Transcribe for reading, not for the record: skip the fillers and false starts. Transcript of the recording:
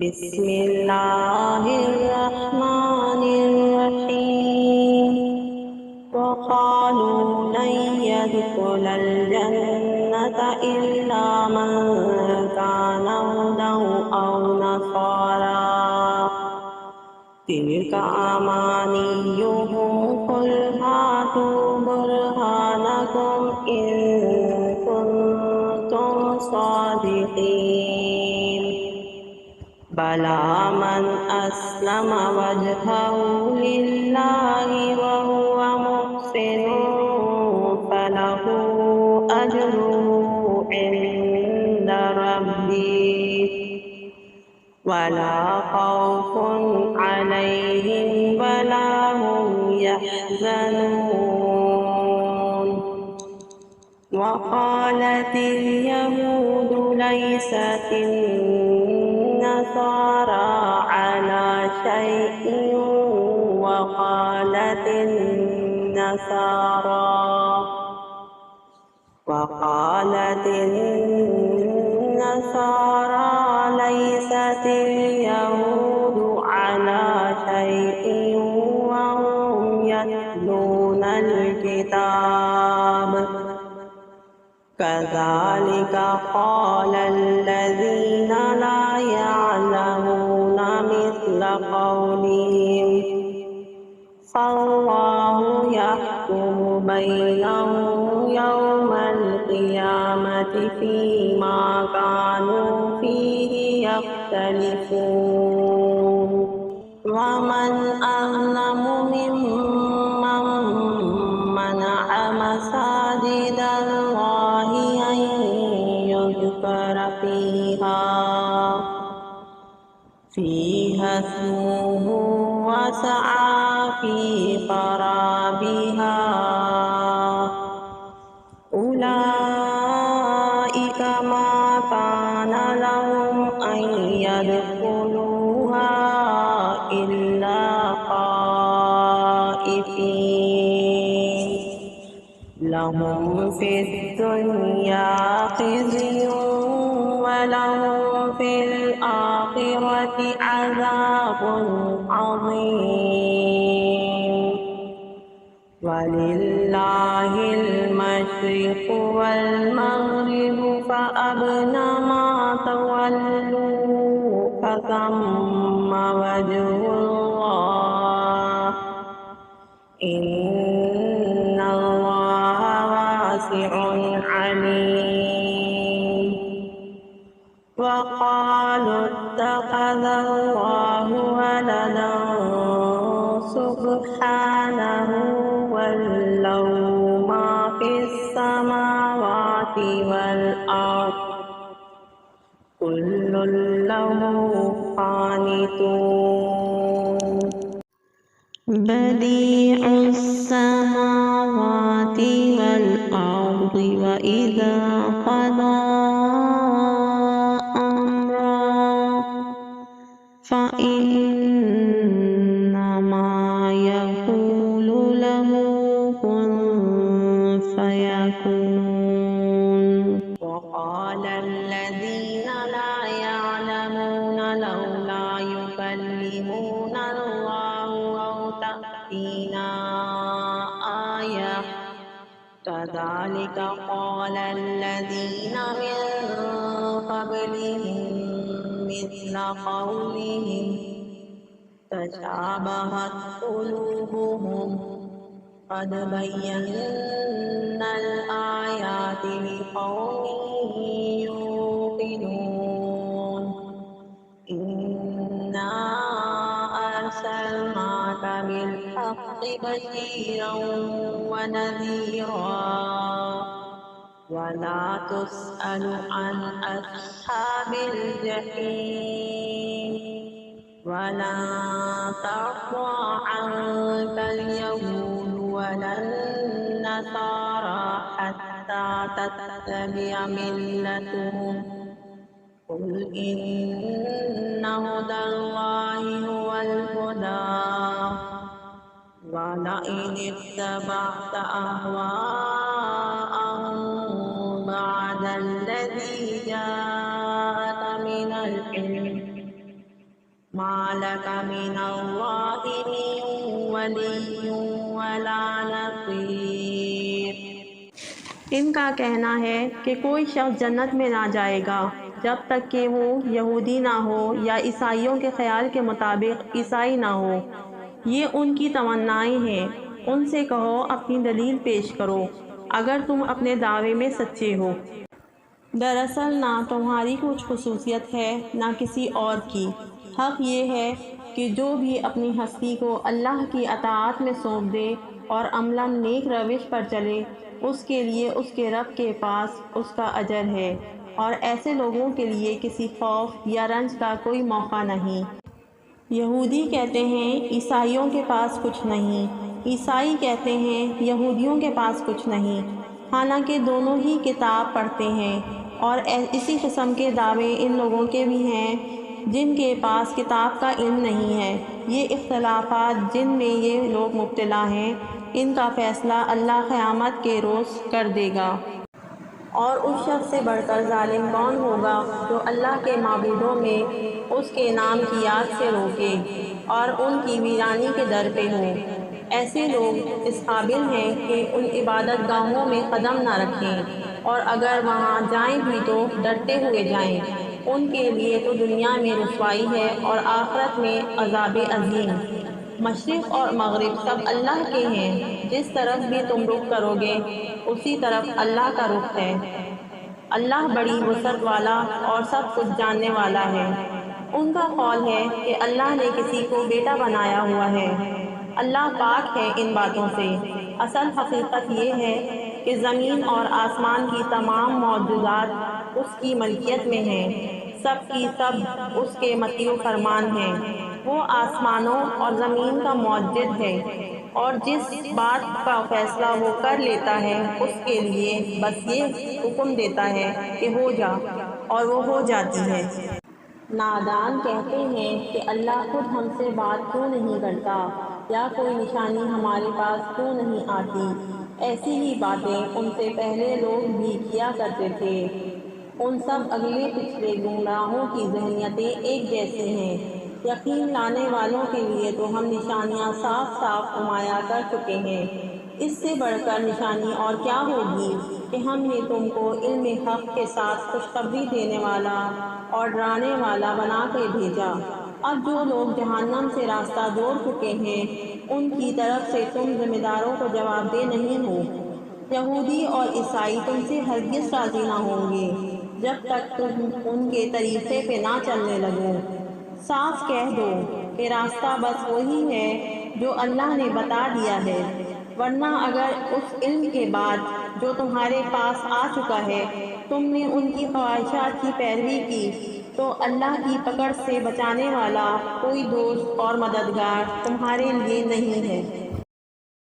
बिस्मिल्लाहिर्रहमानिर्रहीम। वक़ालू लन यदखुलल जन्नता इल्ला मन काना हुदन औ नसारा तिल्का अमानियुहुम कुल हातू बुरहानकुम इन कुन्तुम सादिक़ीन। बला मन अस्लम वजहहु लिल्लाहि वहुवा मुहसिनुन फलहु अजरुहु इंद रब्बिह वला खौफुन अलैहिम वला हुम यहज़नून। वक़ालतिल यहूदु लैसतिन नसारा अला शैइन वक़ालतिन नसारा लैसतिल यहूदु अला शैइन वहुम यत्लूनल किताब कज़ालिका क़ालल लज़ीना ला यअलमूना मिस्ल क़ौलिहिम फ़ल्लाहु यहकुमु बैनहुम यौमल क़ियामति फ़ीमा कानू फ़ीहि यख्तलिफ़ून। वमन अज़लमु मिम्मन मनअ मसाजिदल्लाहि अन युज़करा फ़ीहा इस्मुहु वसअ फ़ी ख़राबिहा उलाइका मा काना लहुम अन यदखुलूहा इल्ला ख़ाइफ़ीन। लहुम फ़िद दुनिया ख़िज़्युन वलहुम फ़िल आख़िरति अज़ाबुन अज़ीम। वलिल्लाहिल मशरिक़ु वल मग़रिबु फ़अय्नमा तवल्लू फ़थम्म वजहुल्लाह इन्नल्लाहा वासिउन अलीम। वक़ालू इत्तख़ज़ल्लाहु वलदन सुब्हानहु वलहु मा फ़िस्समावाति वल अर्ज़ कुल्लुन लहु क़ानितून। बदीउस समावाति वल अर्ज़ि व इज़ा क़ज़ा अम्रन फ़इन्नमा यक़ूलु लहु कुन फ़यकून। वक़ालल्लज़ीना ला यअलमूना लौला युकल्लिमुना अल्लाहु औ तअतीना आयह कज़ालिका क़ालल्लज़ीना मिन क़ब्लिहिम मिस्ल क़ौलिहिम तशाबहत क़ुलूबुहुम क़द बय्यन्नल आयाति लिक़ौमिन युक़िनून। इन्ना अरसलनाका बिल्हक़्क़ि बशीरन व नज़ीरा वला तुस्अलु अन अस्हाबिल जहीम। वलन तर्दा अन्कल यहूदु वलन नसारा हत्ता तत्तबिअ मिल्लतहुम क़ुल इन्न हुदल्लाहि हुवल हुदा वलइन इत्तबअत अहवाअहुम बअदल्लज़ी जाअक मिनल इल्म मा लका मिनल्लाहि मिन वलिय्यिन वला नसीर। इनका कहना है कि कोई शख्स जन्नत में ना जाएगा जब तक कि वो यहूदी ना हो या ईसाइयों के ख्याल के मुताबिक ईसाई ना हो। ये उनकी तमन्नाएं हैं। उनसे कहो अपनी दलील पेश करो अगर तुम अपने दावे में सच्चे हो। दरअसल ना तुम्हारी कुछ खुसूसियत है ना किसी और की। हक़ ये है कि जो भी अपनी हस्ती को अल्लाह की अताअत में सौंप दे और अमलन नेक रविश पर चले, उसके लिए उसके रब के पास उसका अजर है और ऐसे लोगों के लिए किसी खौफ या रंज का कोई मौका नहीं। यहूदी कहते हैं ईसाइयों के पास कुछ नहीं, ईसाई कहते हैं यहूदियों के पास कुछ नहीं, हालांकि दोनों ही किताब पढ़ते हैं। और इसी किस्म के दावे इन लोगों के भी हैं जिनके पास किताब का इल्म नहीं है। ये इख्तलाफात जिनमें ये लोग मुब्तला हैं, इनका फ़ैसला अल्लाह क़यामत के रोज़ कर देगा। और उस शख्स से बढ़कर जालिम कौन होगा जो अल्लाह के माबूदों में उसके नाम की याद से रोके और उनकी वीरानी के दर पे हो। ऐसे लोग इस काबिल हैं कि उन इबादत गाहों में कदम न रखें और अगर वहाँ जाएं भी तो डरते हुए जाएं। उनके लिए तो दुनिया में रुसवाई है और आखिरत में अज़ाब अज़ीम। मशरिक़ और मग़रिब सब अल्लाह के हैं, जिस तरफ भी तुम रुख करोगे उसी तरफ अल्लाह का रुख है। अल्लाह बड़ी वसअत वाला और सब कुछ जानने वाला है। उनका कौल है कि अल्लाह ने किसी को बेटा बनाया हुआ है। अल्लाह पाक है इन बातों से। असल हकीकत ये है कि ज़मीन और आसमान की तमाम मौजूदात उसकी मलकियत में हैं। सब की सब उसके मतीउ फरमान हैं। वो आसमानों और ज़मीन का मौजूद है और जिस बात का फ़ैसला वो कर लेता है उसके लिए बस ये हुक्म देता है कि हो जा, और वो हो जाती है। नादान कहते हैं कि अल्लाह खुद हमसे बात क्यों नहीं करता या कोई निशानी हमारे पास क्यों नहीं आती। ऐसी ही बातें उनसे पहले लोग भी किया करते थे। उन सब अगले पिछले गुमराहों की ज़हनियतें एक जैसी हैं। यकीन लाने वालों के लिए तो हम निशानियाँ साफ साफ नुमाया कर चुके हैं। इससे बढ़कर निशानी और क्या होगी कि हमने तुमको इल्म हक़ के साथ खुशखबरी देने वाला और डराने वाला बना के भेजा। अब जो लोग जहन्नम से रास्ता जोड़ चुके हैं उनकी तरफ से तुम ज़िम्मेदारों को जवाबदेह नहीं हो। यहूदी और ईसाई तुमसे हरगिज़ राज़ी ना होंगे जब तक तुम उनके तरीक़े पे ना चलने लगो। साफ कह दो कि रास्ता बस वही है जो अल्लाह ने बता दिया है, वरना अगर उस इल्म के बाद जो तुम्हारे पास आ चुका है तुमने उनकी ख्वाहिशात की पैरवी की तो अल्लाह की पकड़ से बचाने वाला कोई दोस्त और मददगार तुम्हारे लिए नहीं है।